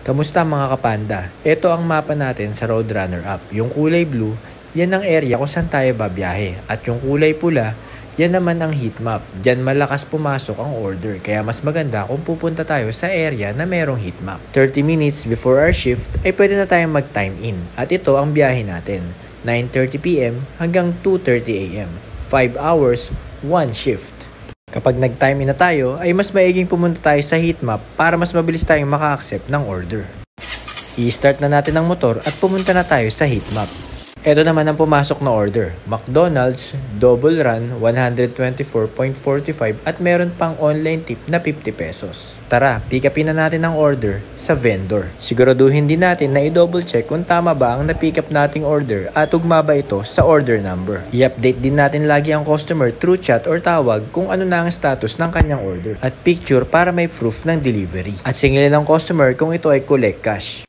Kamusta mga kapanda? Ito ang mapa natin sa Roadrunner app. Yung kulay blue, yan ang area kung saan tayo babiyahe. At yung kulay pula, yan naman ang heat map. Diyan malakas pumasok ang order. Kaya mas maganda kung pupunta tayo sa area na merong heat map. 30 minutes before our shift ay pwede na tayong mag-time in. At ito ang biyahe natin. 9:30 PM hanggang 2:30 AM. 5 hours, 1 shift. Kapag nag-time in na tayo, ay mas maiging pumunta tayo sa heat map para mas mabilis tayong maka-accept ng order. I-start na natin ang motor at pumunta na tayo sa heat map. Ito naman ang pumasok na order. McDonald's, double run, 124.45 at meron pang online tip na 50 pesos. Tara, pick upin na natin ang order sa vendor. Siguraduhin din natin na i-double check kung tama ba ang na-pick up nating order at ugma ba ito sa order number. I-update din natin lagi ang customer through chat or tawag kung ano na ang status ng kanyang order at picture para may proof ng delivery. At singilin ng customer kung ito ay collect cash.